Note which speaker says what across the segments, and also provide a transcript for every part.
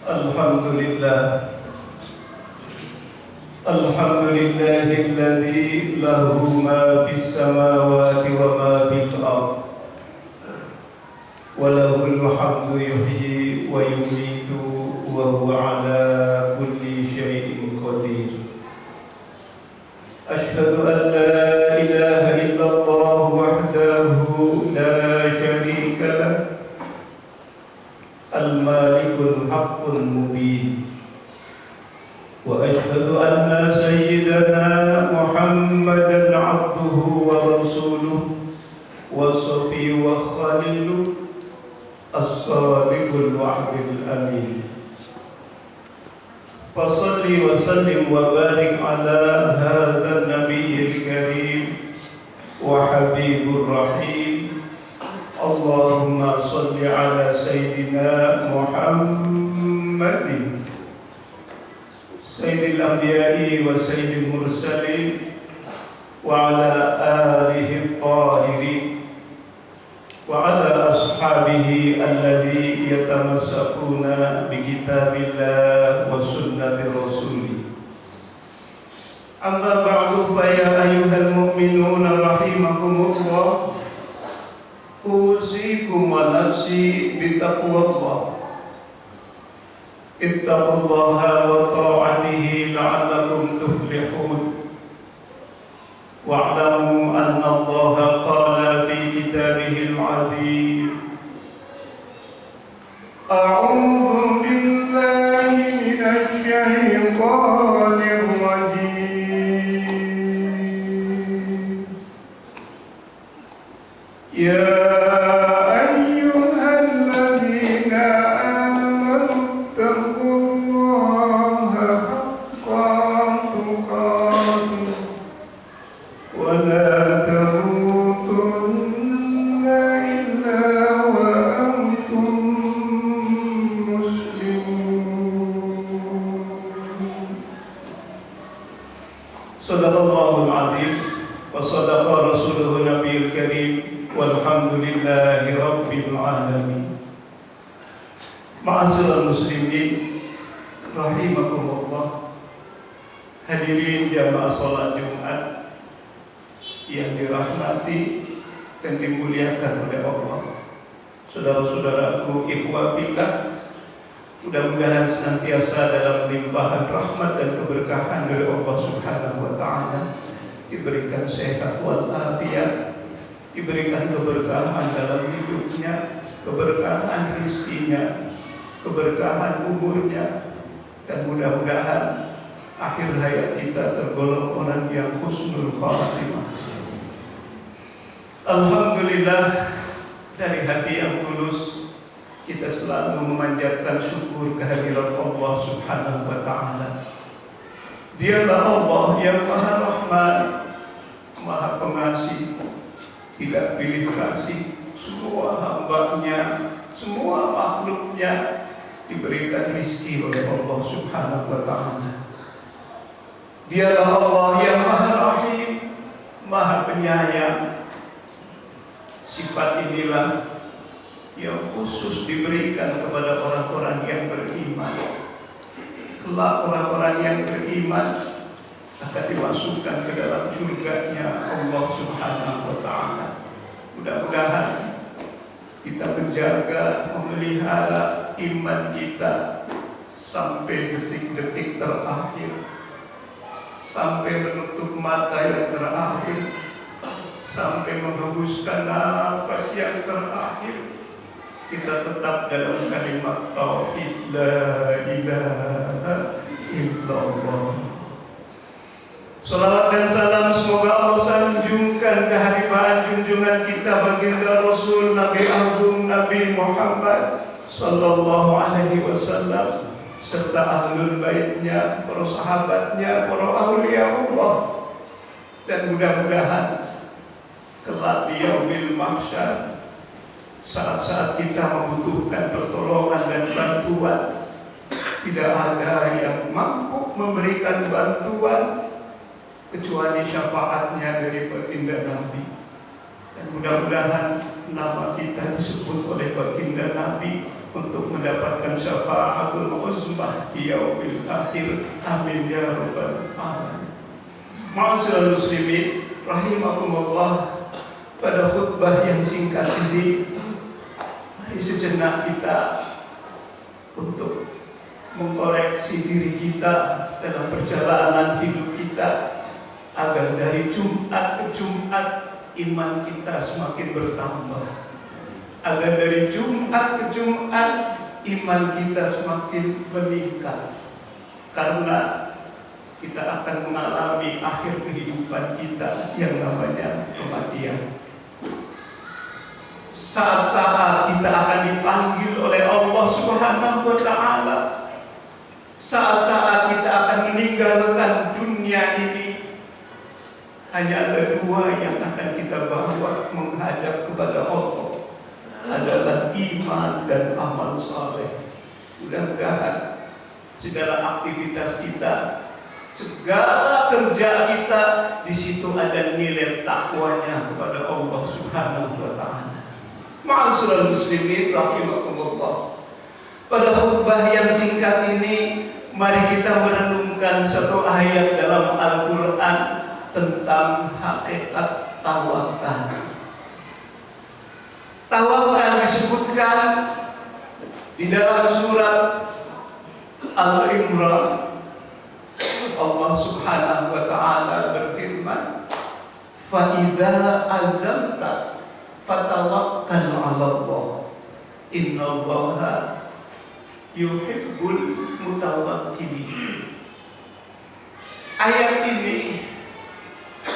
Speaker 1: Alhamdulillah, alhamdulillahilladzi lahu ma fis samawati wa ma fil ardh, wa lahul hamdu yuhyi wa yumiitu wa huwa ala kulli syai'in qadir. Asyhadu an la ilaha illallah wahdahu la syarika lah, al-malikul haqqul mubin. Wa ashhadu anna sayyidana Muhammadan abduhu wa rasuluhu wa safiyyuhu wa khaliluhu as-sadiqul wa'dil amin. Fasalli wa sallim wa barik ala hadzal nabiyyil karim wa habibur rahim. Allahumma salli ala sayyidina Muhammadin sayyidil anbiya'i wa sayyidil mursalin wa ala alihi at-tahirin wa ala ashabihi alladhi yatamassakuna bi kitabillah wa sunnati rasulih. Amma ba'du, fa ya ayyuhal mu'minuna rahimakumullah, usikum wa nafsi bittaqwallah. Ittaqullaha wa ta'atihi la'allakum tuflihun. Wa'lamu anna Allaha qala fi kitabihil 'azim, a'udzu billahi minasy syaithanir rajim. Ya Sadaqallahul azim wa sadaqa rasuluhu nabiyul karim walhamdulillahi rabbil alamin. Ma'asyiral muslimin rahimakumullah, hadirin jamaah salat Jumat yang dirahmati dan dimuliakan oleh Allah. Saudara-saudaraku, ikhwah fillah, mudah-mudahan senantiasa dalam limpahan rahmat dan keberkahan dari Allah Subhanahu wa ta'ala, diberikan sehat walafiat, diberikan keberkahan dalam hidupnya, keberkahan rizkinya, keberkahan umurnya, dan mudah-mudahan akhir hayat kita tergolong orang yang husnul khatimah. Alhamdulillah, dari hati yang tulus kita selalu memanjatkan syukur kehadiran Allah Subhanahu wa ta'ala. Dialah Allah yang Maha Rahman, Maha Pengasih, tidak pilih kasih. Semua hamba-Nya, semua makhluk-Nya diberikan rizki oleh Allah Subhanahu wa ta'ala. Dialah Allah yang Maha Rahim, Maha Penyayang. Sifat inilah yang khusus diberikan kepada orang-orang yang beriman. Kelak orang-orang yang beriman akan dimasukkan ke dalam surganya Allah Subhanahu wa ta'ala. Mudah-mudahan kita menjaga, memelihara iman kita sampai detik-detik terakhir, sampai menutup mata yang terakhir, sampai menghembuskan nafas yang terakhir. Kita tetap dalam kalimat tauhid la ilaha illallah. Salawat dan salam semoga Allah sanjungkan keharibaan junjungan kita baginda Rasul Nabi Agung Nabi Muhammad sallallahu alaihi wasallam, serta ahlul baitnya, para sahabatnya, para aulia Allah. Dan mudah-mudahan kelak di yaumil mahsyar, saat-saat kita membutuhkan pertolongan dan bantuan, tidak ada yang mampu memberikan bantuan kecuali syafaatnya dari baginda Nabi. Dan mudah-mudahan nama kita disebut oleh baginda Nabi untuk mendapatkan syafaatul uzmah di yaumil akhir. Amin ya rabbal alamin. Ma'asyiral muslimin rahimakumullah, pada khutbah yang singkat ini mari sejenak kita untuk mengkoreksi diri kita dalam perjalanan hidup kita, agar dari Jumat ke Jumat iman kita semakin bertambah, agar dari Jumat ke Jumat iman kita semakin meningkat, karena kita akan mengalami akhir kehidupan kita yang namanya kematian. Saat-saat kita akan dipanggil oleh Allah Subhanahu wa Ta'ala, saat-saat kita akan meninggalkan dunia ini, hanya ada dua yang akan kita bawa menghadap kepada Allah, adalah iman dan amal saleh. Mudah-mudahan segala aktivitas kita, segala kerja kita, di situ ada nilai takwanya kepada Allah Subhanahu wa Ta'ala. Ma'asyiral muslimin rahimakumullah, pada khutbah yang singkat ini mari kita merenungkan satu ayat dalam Al-Quran tentang hakikat tawakal. Tawakal disebutkan di dalam surat Al-Imran. Allah Subhanahu wa Ta'ala berfirman, "Fa idza azamta fatawakkal 'ala Allah, innallaha yuhibbul mutawakkilin." Ayat ini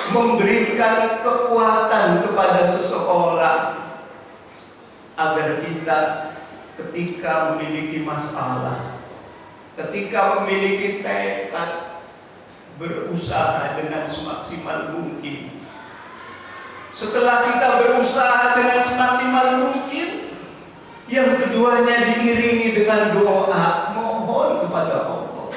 Speaker 1: memberikan kekuatan kepada seseorang agar kita ketika memiliki masalah, ketika memiliki tekad, berusaha dengan semaksimal mungkin. Setelah kita berusaha dengan semaksimal mungkin, yang keduanya diiringi dengan doa, mohon kepada Allah.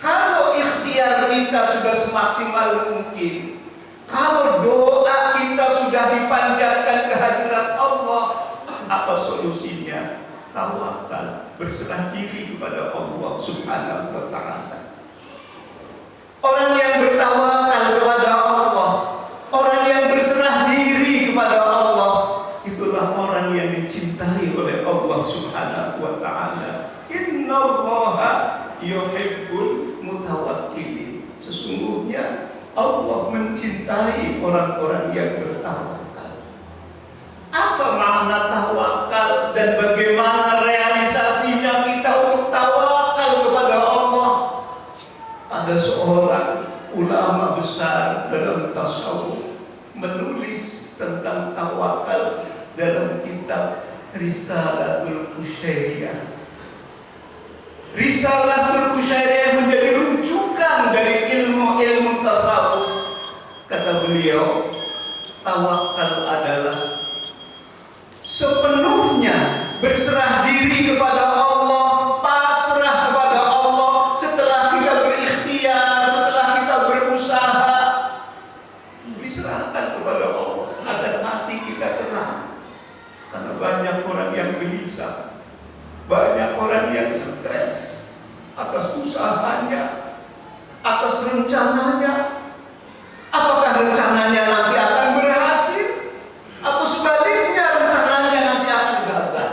Speaker 1: Kalau ikhtiar kita sudah semaksimal mungkin, kalau doa kita sudah dipanjatkan ke hadirat Allah, apa solusinya? Tawakal, berserah diri kepada Allah Subhanahu wa Ta'ala. Orang yang bertawakal kepada Allah, orang yang berserah diri kepada Allah, itulah orang yang dicintai oleh Allah Subhanahu wa Ta'ala. Innallaha yuhibbul mutawakkilin. Sesungguhnya Allah mencintai orang-orang yang bertawakal. Apa makna tawakal dan bagaimana realisasinya kita untuk tawakal kepada Allah? Ada seorang ulama besar dalam tasawuf menulis tentang tawakal dalam kitab Risalatul Qushairiyah. Risalatul Qushairiyah menjadi rujukan dari ilmu-ilmu tasawuf. Kata beliau, tawakal adalah sepenuhnya berserah diri kepada Allah, pasrah kepada Allah. Setelah kita berikhtiar, setelah kita berusaha, diserahkan kepada Allah agar hati kita tenang. Karena banyak orang yang gelisah, banyak orang yang stres atas usahanya, atas rencananya. Apakah rencananya nanti akan berhasil, atau sebaliknya rencananya nanti akan gagal?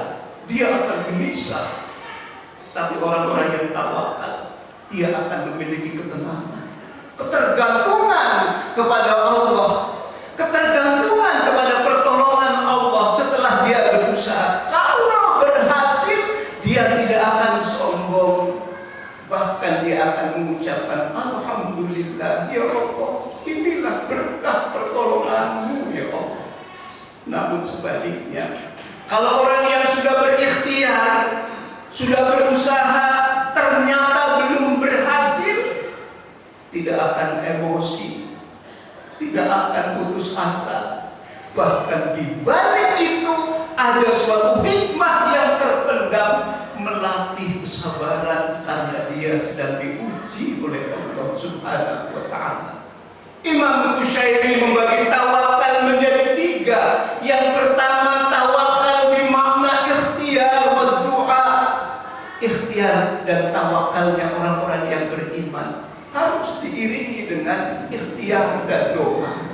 Speaker 1: Dia akan gelisah. Tapi orang-orang yang tawakal, dia akan memiliki ketenangan, ketergantungan kepada Allah, ketergantungan kepada pertolongan Allah. Setelah dia berusaha, kalau berhasil, dia tidak akan sombong, bahkan dia akan mengucapkan alhamdulillah ya Allah, inilah berkah pertolonganmu ya Allah. Namun sebaliknya, kalau orang yang sudah berikhtiar, sudah berusaha, ternyata belum berhasil, tidak akan emosi, tidak akan putus asa. Bahkan di balik itu ada suatu hikmah yang terpendam, melatih kesabaran karena dia sedang diuji oleh Allah Subhanahu wa Ta'ala. Imam Qushairi membagi tawakal menjadi tiga. Yang pertama, tawakal bermakna ikhtiar wa
Speaker 2: ikhtiar dan tawakalnya orang-orang yang beriman harus diiringi dengan ikhtiar dan doa.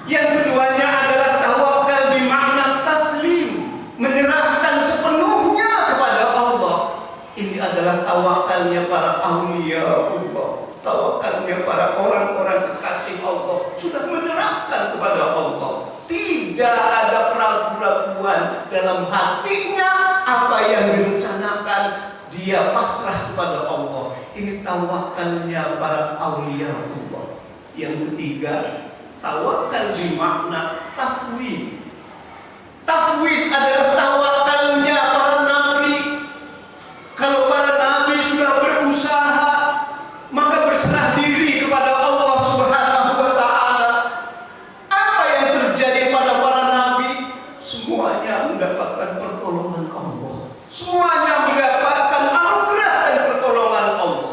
Speaker 2: Yang keduanya adalah tawakal bermakna taslim, menyerahkan sepenuhnya kepada Allah. Ini adalah tawakalnya para aulia Allah, tawakalnya para orang-orang kekasih Allah, sudah menyerahkan kepada Allah. Tidak ada keraguan dalam hatinya, apa yang direncanakan dia pasrah kepada Allah. Ini tawakalnya para aulia Allah. Yang ketiga, tawakal bermakna tafwid. Tafwid adalah tawakalnya para nabi. Kalau para nabi sudah berusaha, maka berserah diri kepada Allah Subhanahu wa Ta'ala. Apa yang terjadi pada para nabi? Semuanya mendapatkan pertolongan Allah. Semuanya mendapatkan anugerah dan pertolongan Allah.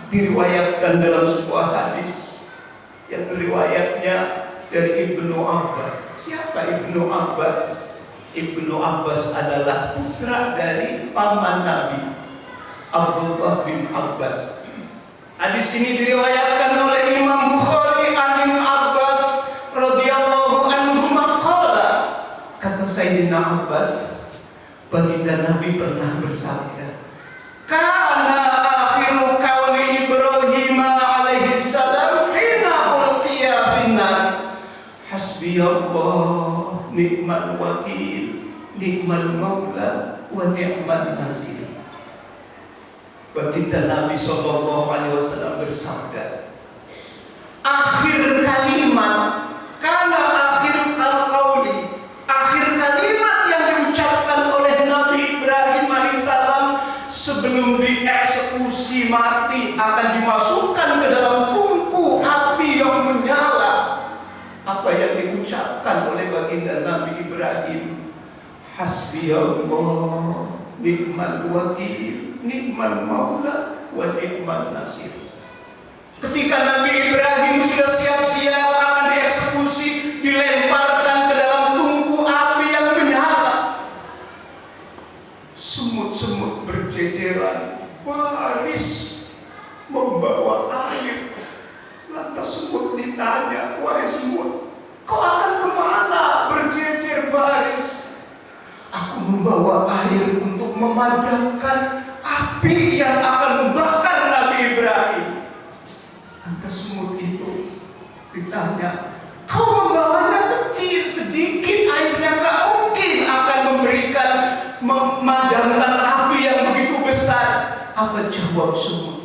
Speaker 2: Diriwayatkan dalam sebuah hadis yang riwayatnya dari Ibnu Abbas. Siapa Ibnu Abbas? Ibnu Abbas adalah putra dari paman Nabi, Abdullah bin Abbas. Hadis ini diriwayatkan oleh Imam Bukhari an Abbas radhiyallahu anhu maqala. Kata Sayyidina Abbas, baginda Nabi pernah bersabda, "Kana akhiru qauli Ibrahim alaihi salam hina ulqiya finnar, hasbiyallah ni'mal wakil, ni'mal maula, wa ni'mal nasir." Baginda Nabi SAW bersabda, akhir kalimat, karena akhir qauli, akhir kalimat yang diucapkan oleh Nabi Ibrahim alaihissalam sebelum dieksekusi mati akan dimasukkan ke dalam tungku api yang menyala. Apa yang diucapkan oleh baginda Nabi Ibrahim? Hasbiyallah ni'mal wakil, ni'mal maula, wa ni'mal nasir. Ketika Nabi Ibrahim sudah siap-siap akan dieksekusi, dilemparkan ke dalam tungku api yang menyala, semut-semut berjejeran baris membawa air. Lantas semut ditanya, wahai semut, kau akan kemana berjejer baris? Aku membawa air untuk memadamkan api yang akan membakar Nabi Ibrahim. Lantas semut itu ditanya, kau membawanya kecil, sedikit airnya, gak mungkin akan memberikan memadamkan api yang begitu besar. Apa jawab semut?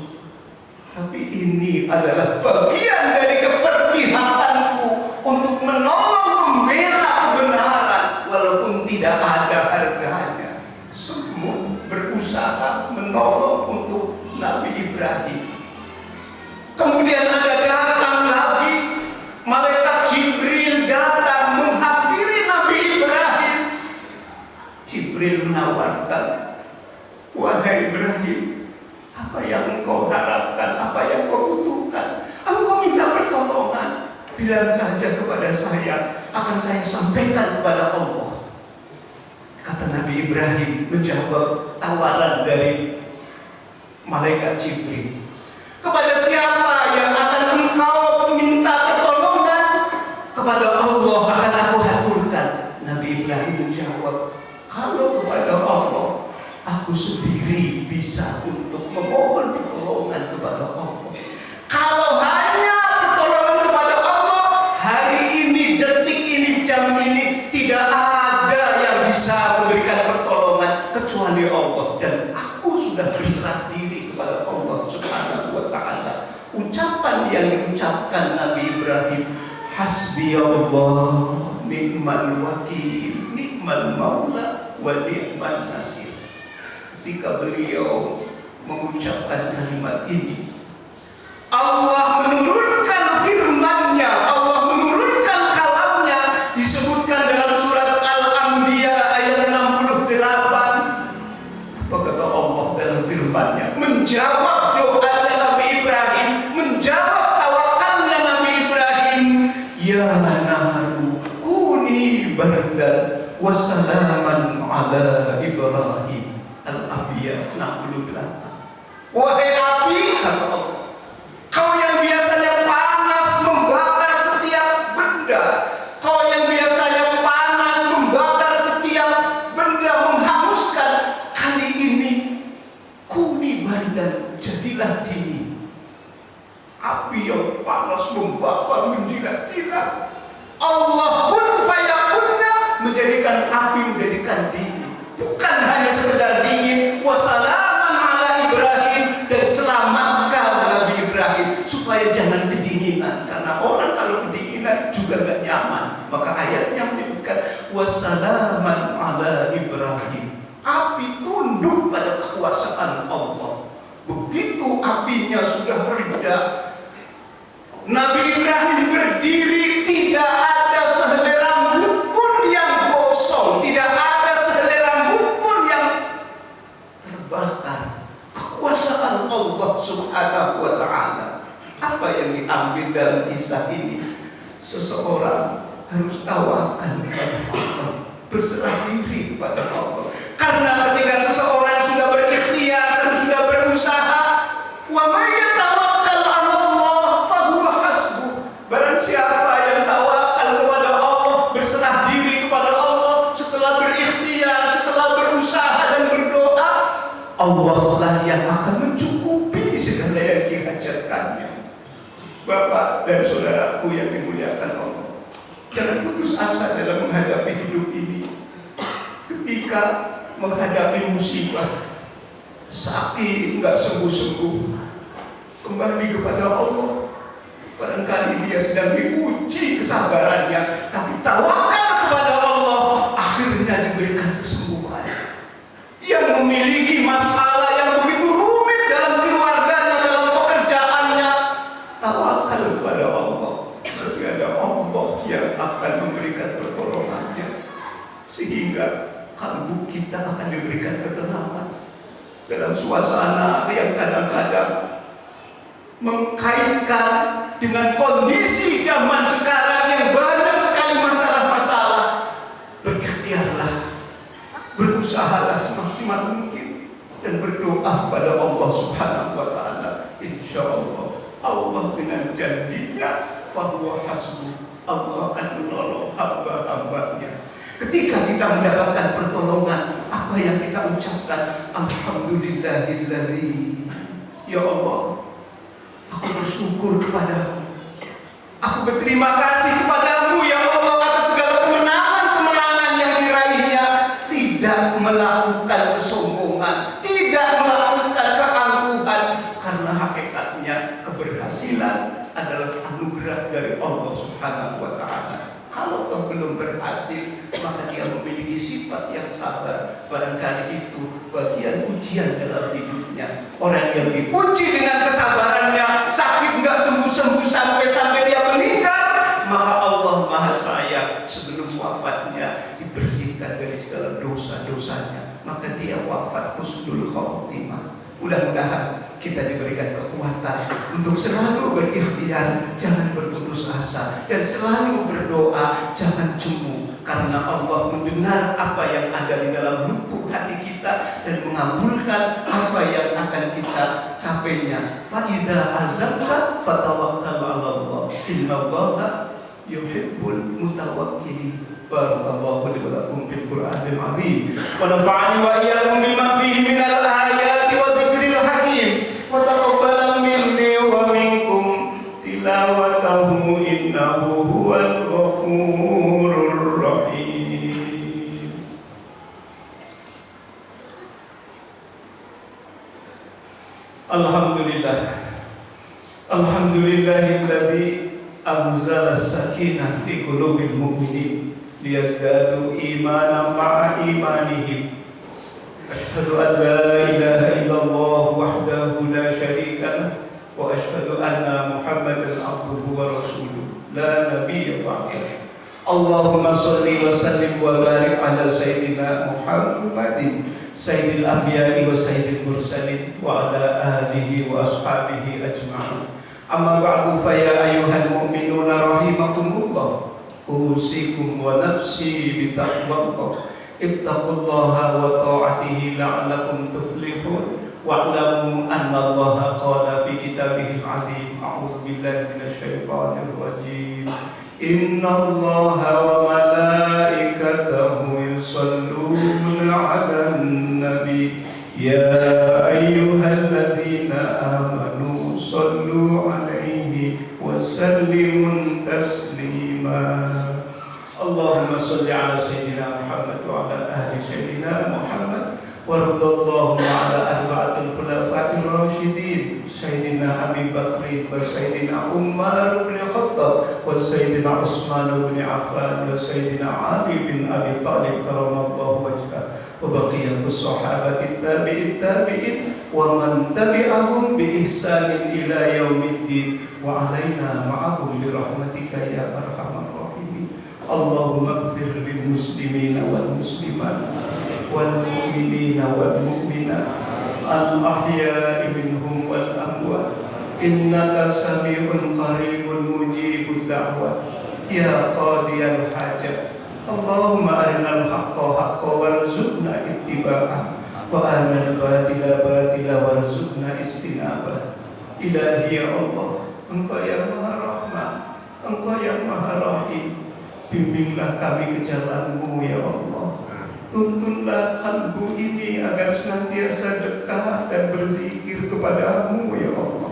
Speaker 2: Tapi ini adalah bagian dari keperpihakanku untuk menolong membela kebenaran walaupun tidak ada harganya. Semut berusaha menolong untuk Nabi Ibrahim. Kemudian ada datang lagi malaikat Jibril datang menghampiri Nabi Ibrahim. Jibril menawarkan, wahai Ibrahim, apa yang engkau harapkan, apa yang kau butuhkan? Engkau minta pertolongan, bilang saja kepada saya, akan saya sampaikan kepada Allah. Kata Nabi Ibrahim menjawab tawaran dari malaikat Jibril. Kepada siapa yang akan engkau minta pertolongan? Kepada Allah akan aku haturkan. Nabi Ibrahim menjawab, kalau kepada Allah, aku sendiri bisa untuk memohon pertolongan kepada Allah. Kalau hanya pertolongan kepada Allah, hari ini, detik ini, jam ini, tidak ada yang bisa memberikan pertolongan kecuali Allah. Dan aku sudah berserah diri kepada Allah Subhanahu wa Ta'ala. Ucapan yang diucapkan Nabi Ibrahim, hasbiyallah ni'mal wakil, ni'mal maula, wa ni'mal nasir. Ketika beliau mengucapkan kalimat ini, Allah menurunkan firman-Nya, Allah menurunkan kalamnya. Disebutkan dalam surat Al-Anbiya ayat 68. Apa kata Allah dalam firman-Nya? Menjawab doanya Nabi Ibrahim, menjawab tawakalnya Nabi Ibrahim. Ya naru kuni bardan wa salaman ala Ibrahim. Al-Anbiya ayat 68. Wahai api, kata Allah, kau yang biasanya panas membakar setiap benda, kau yang biasanya panas membakar setiap benda, menghanguskan, kali ini kuni badan, jadilah dingin. Api yang panas membakar menjilat-jilat, Allah pun fayakunnya menjadikan api menjadikan dingin. Bukan hanya sekedar dingin, wassalaman ala Ibrahim, dan selamatkan Nabi Ibrahim supaya jangan kedinginan, karena orang kalau kedinginan juga gak nyaman. Maka ayatnya menyebutkan wassalaman ala Ibrahim. Api tunduk pada kekuasaan Allah. Begitu apinya sudah reda, Nabi Ibrahim berdiri, tidak ada sehelai rambut pun yang gosong, tidak ada sehelai rambut pun yang terbakar. Kekuasaan Allah Subhanahu wa ta'ala. Apa yang diambil dalam kisah ini? Seseorang harus tawakal kepada Allah, berserah diri kepada Allah. Karena ketika seseorang sudah berikhtiar dan sudah berusaha, wa may yatawakkal 'ala Allah fa huwa hasbuh. Barang siapa yang tawakal kepada Allah, berserah diri kepada Allah, setelah berikhtiar, setelah berusaha dan berdoa, Allah lah yang akan mencukupi segala yang dihajatkannya. Bapak dan saudaraku yang dimuliakan Allah, jangan putus asa dalam menghadapi hidup ini. Ketika menghadapi musibah, sakit nggak sembuh-sembuh, kembali kepada Allah. Barangkali dia sedang diuji kesabarannya, tapi tawakal kepada Allah, akhirnya diberikan kesembuhan. Yang memiliki masalah yang begitu rumit dalam keluarganya, dalam pekerjaannya, tawakal kepada Allah. Masih ada Allah yang akan memberikan pertolongannya, sehingga kalbu kita akan diberikan ketenangan dalam suasana yang kadang-kadang mengkaitkan dengan kondisi zaman sekarang yang banyak sekali masalah-masalah. Berikhtiarlah, berusahalah semaksimal mungkin, dan berdoa pada Allah Subhanahu wa ta'ala. Insya Allah, Allah dengan janjinya, fahuwa hasbuh, Allah akan menolong hamba-hambanya. Ketika kita mendapatkan pertolongan, apa yang kita ucapkan? Alhamdulillahilladzi, ya Allah, aku bersyukur kepadamu, aku berterima kasih kepadamu ya Allah atas segala kemenangan-kemenangan yang diraihnya. Tidak melakukan kesombongan, tidak melakukan keangkuhan, karena hakikatnya keberhasilan adalah anugerah dari Allah Subhanahu wa ta'ala. Kalau toh belum berhasil, maka dia memiliki sifat yang sabar. Barangkali itu bagian ujian dalam hidupnya. Orang yang diuji dengan kesabarannya, sakit nggak sembuh-sembuh sampai dia meninggal, maka Allah Maha Sayang, sebelum wafatnya dibersihkan dari segala dosa-dosanya, maka dia wafat husnul khotimah. Mudah-mudahan kita diberikan kekuatan untuk selalu berikhtiar, jangan berputus asa, dan selalu berdoa, jangan jemu, karena Allah mendengar apa yang ada di dalam lubuk hati kita dan mengabulkan apa yang akan kita capainya. Fa idza azamta fatawakkal 'ala Allah, innallaha yuhibbul mutawakkilin. Barakallahu li wa lakum fil Qur'anil 'azim wa nafa'ani wa iyyakum bima fihi minal ayati wa dzikril hakim wa taqabbal minni wa minkum tilawatahu innahu huwal ghafurur rahim. Alhamdulillah, alhamdulillahilladzi anzala as-sakinah fi qulubil mu'minin liyazdadu imanan ma'a imanihim. Asyhadu an la ilaha illallah wahdahu la syarika lah wa asyhadu anna Muhammadan abduhu wa rasuluh la nabiyya ba'dahu. Allahumma shalli wa sallim wa barik ala sayyidina Muhammadin sayyidil anbiya'i wa sayyidil mursalin wa ala alihi wa ashabihi ajma'in. Amma ba'du, fa ya ayyuhal mu'minuna rahimakumullah, usikum wa nafsi bitaqwallah, ittaqullaha wa ta'atihi la'allakum tuflihun.
Speaker 1: wa'lamu anna Allah qala fi kitabihil azim a'udzu billahi minasyaitonir rajim inna Allah wa malaikatahu yusalluna 'alan nabi ya ayyuhalladzina amanu sallu 'alaihi wa sallimu taslima Allahumma salli 'ala sayyidina Muhammad wa 'ala ahli sayyidina Muhammad warḍallahu 'ala arba'atil khulafa'ir rasyidin sayyidina Abi Bakr wa sayyidina Umar bin Khattab wa sayyidina Utsman bin Affan wa sayyidina Ali bin Abi Thalib karamallahu wajhah wa baqiyatus sahabati tabi'in wa man tabi'ahum bi ihsanin ila yaumiddin wa 'alaina ma'ahum bi rahmatika ya arhamar rahimin Allahumma ighfir lil muslimina wal muslimat wal mu'minina wal mu'minat al ahya'i minhum wal amwat innaka sami'un qaribun mujibud da'wat ya qadiyal hajat Allahumma arinal haqqa haqqa warzuqna ittiba'ah wa arinal batila batila warzuqna ijtinabah ilahi ya Allah Engkau yang maha rahman Engkau yang maha rahim bimbinglah kami ke jalan-Mu ya Allah tuntunlah kalbu ini agar senantiasa dekat dan berzikir kepada-Mu ya Allah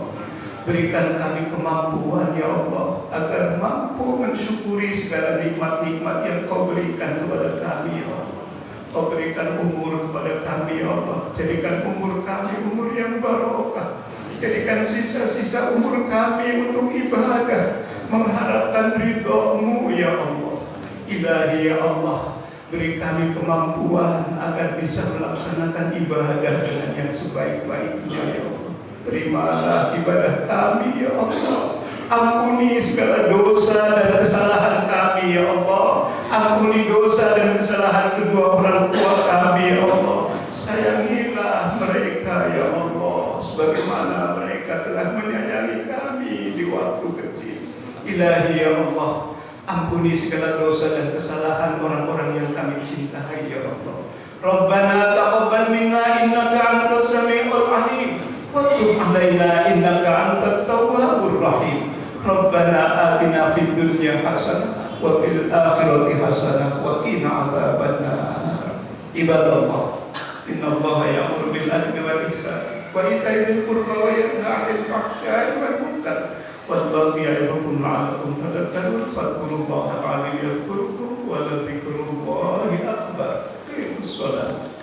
Speaker 1: berikan kami kemampuan ya Allah agar mampu mensyukuri segala nikmat-nikmat yang Kau berikan kepada kami ya Allah Kau berikan umur kepada kami ya Allah jadikan umur kami umur yang barokah jadikan sisa-sisa umur kami untuk ibadah mengharapkan ridha-Mu ya Allah ilahi ya Allah beri kami kemampuan agar bisa melaksanakan ibadah dengan yang sebaik-baiknya ya Allah terimalah ibadah kami ya Allah ampuni segala dosa dan kesalahan kami ya Allah ampuni dosa dan kesalahan kedua orang tua kami ya Allah sayangilah mereka ya Allah sebagaimana mereka telah menyayangi kami di waktu kecil ilahi ya Allah ampuni segala dosa dan kesalahan orang-orang yang kami cintai ya Allah Rabbana taqabbal minna innaka antas samiul alim وتب علينا إنك أنت التواب الرحيم ربنا آتنا في الدنيا حسنة وفي الآخرة حسنة وقنا عذاب النار عباد الله إن الله يأمر بالعدل والإحسان وإيتاء ذي القربى وينهى عن الفحشاء والمنكر والبغي يعظكم لعلكم تذكرون فاذكروا الله العظيم يذكركم ولذكر الله أكبر. أقيموا الصلاة